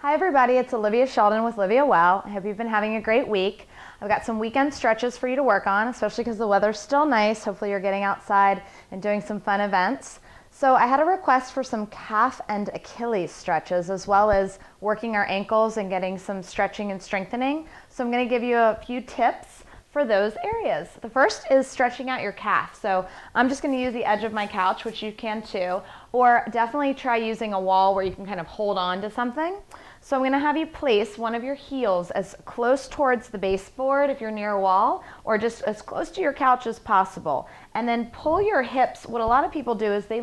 Hi everybody, it's Olivia Sheldon with LiviaWell. I hope you've been having a great week. I've got some weekend stretches for you to work on, especially because the weather's still nice. Hopefully you're getting outside and doing some fun events. So I had a request for some calf and Achilles stretches, as well as working our ankles and getting some stretching and strengthening. So I'm going to give you a few tips for those areas. The first is stretching out your calf. So I'm just going to use the edge of my couch, which you can too, or definitely try using a wall where you can kind of hold on to something. So I'm going to have you place one of your heels as close towards the baseboard if you're near a wall, or just as close to your couch as possible. And then pull your hips. What a lot of people do is they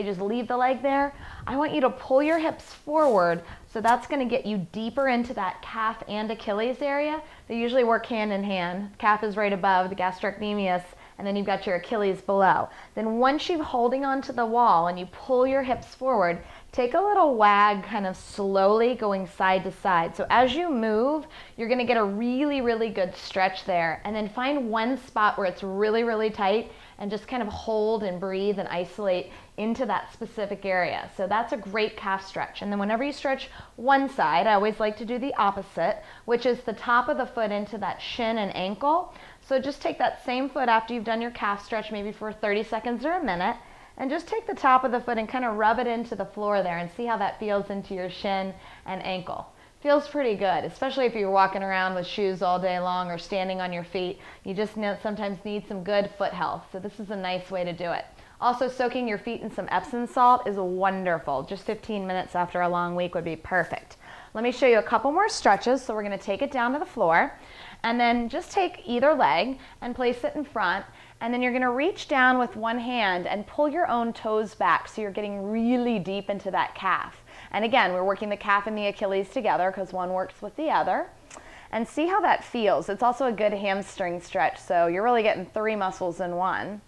just leave the leg there. I want you to pull your hips forward, so that's going to get you deeper into that calf and Achilles area. They usually work hand in hand. Calf is right above the gastrocnemius, and then you've got your Achilles below. Then once you're holding onto the wall and you pull your hips forward, take a little wag, kind of slowly going side to side. So as you move, you're going to get a really, really good stretch there. And then find one spot where it's really, really tight and just kind of hold and breathe and isolate into that specific area. So that's a great calf stretch. And then whenever you stretch one side, I always like to do the opposite, which is the top of the foot into that shin and ankle. So just take that same foot after you've done your calf stretch, maybe for 30 seconds or a minute, and just take the top of the foot and kind of rub it into the floor there and see how that feels into your shin and ankle. Feels pretty good, especially if you're walking around with shoes all day long or standing on your feet. You just sometimes need some good foot health. So this is a nice way to do it. Also, soaking your feet in some Epsom salt is wonderful. Just 15 minutes after a long week would be perfect. Let me show you a couple more stretches. So we're going to take it down to the floor, and then just take either leg and place it in front. And then you're going to reach down with one hand and pull your own toes back, so you're getting really deep into that calf. And again, we're working the calf and the Achilles together because one works with the other. And see how that feels. It's also a good hamstring stretch, so you're really getting 3 muscles in one.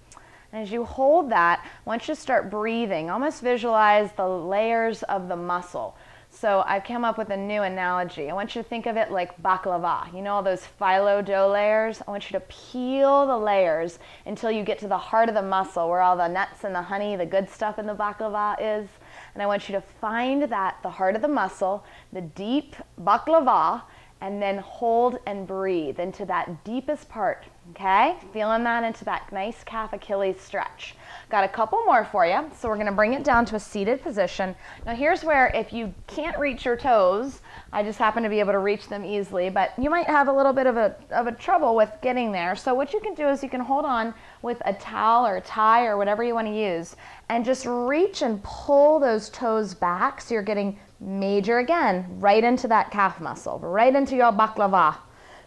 And as you hold that, I want you to start breathing. Almost visualize the layers of the muscle. So I've come up with a new analogy. I want you to think of it like baklava. You know all those phyllo dough layers? I want you to peel the layers until you get to the heart of the muscle, where all the nuts and the honey, the good stuff in the baklava is. And I want you to find that, the heart of the muscle, the deep baklava, and then hold and breathe into that deepest part, okay? Feeling that into that nice calf Achilles stretch. Got a couple more for you, so we're gonna bring it down to a seated position. Now here's where, if you can't reach your toes, I just happen to be able to reach them easily, but you might have a little bit of a trouble with getting there. So what you can do is you can hold on with a towel or a tie or whatever you wanna use, and just reach and pull those toes back, so you're getting major, again, right into that calf muscle, right into your baklava.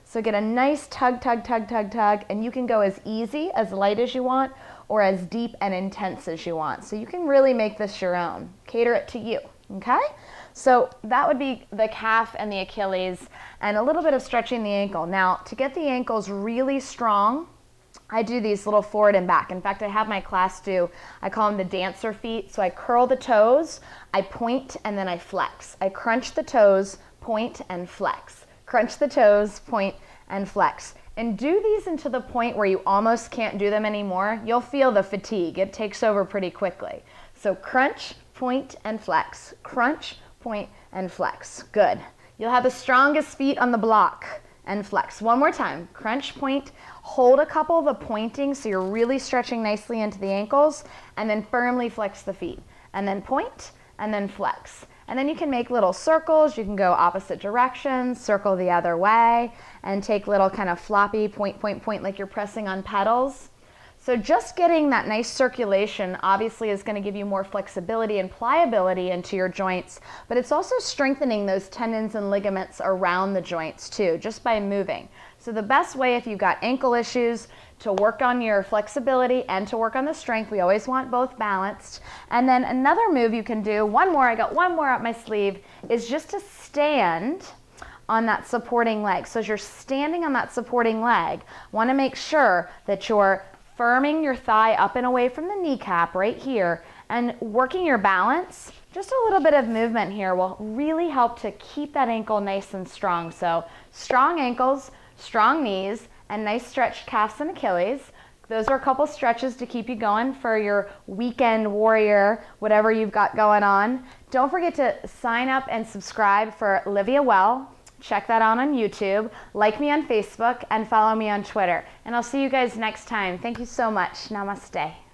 So get a nice tug, tug, tug, tug, tug, and you can go as easy, as light as you want, or as deep and intense as you want. So you can really make this your own. Cater it to you, okay? So that would be the calf and the Achilles, and a little bit of stretching the ankle. Now, to get the ankles really strong, I do these little forward and back. In fact, I have my class do, I call them the dancer feet. So I curl the toes, I point, and then I flex. I crunch the toes, point, and flex. Crunch the toes, point, and flex. And do these into the point where you almost can't do them anymore. You'll feel the fatigue. It takes over pretty quickly. So crunch, point, and flex. Crunch, point, and flex. Good. You'll have the strongest feet on the block. And flex. One more time. Crunch, point, hold a couple of the pointing so you're really stretching nicely into the ankles, and then firmly flex the feet. And then point, and then flex. And then you can make little circles. You can go opposite directions, circle the other way, and take little kind of floppy point, point, point like you're pressing on pedals. So just getting that nice circulation obviously is going to give you more flexibility and pliability into your joints, but it's also strengthening those tendons and ligaments around the joints too, just by moving. So the best way, if you've got ankle issues, to work on your flexibility and to work on the strength, we always want both balanced. And then another move you can do, one more, I got one more up my sleeve, is just to stand on that supporting leg. So as you're standing on that supporting leg, want to make sure that you're firming your thigh up and away from the kneecap right here, and working your balance. Just a little bit of movement here will really help to keep that ankle nice and strong. So strong ankles, strong knees, and nice stretched calves and Achilles. Those are a couple stretches to keep you going for your weekend warrior, whatever you've got going on. Don't forget to sign up and subscribe for LiviaWell. Check that out on YouTube. Like me on Facebook and follow me on Twitter. And I'll see you guys next time. Thank you so much. Namaste.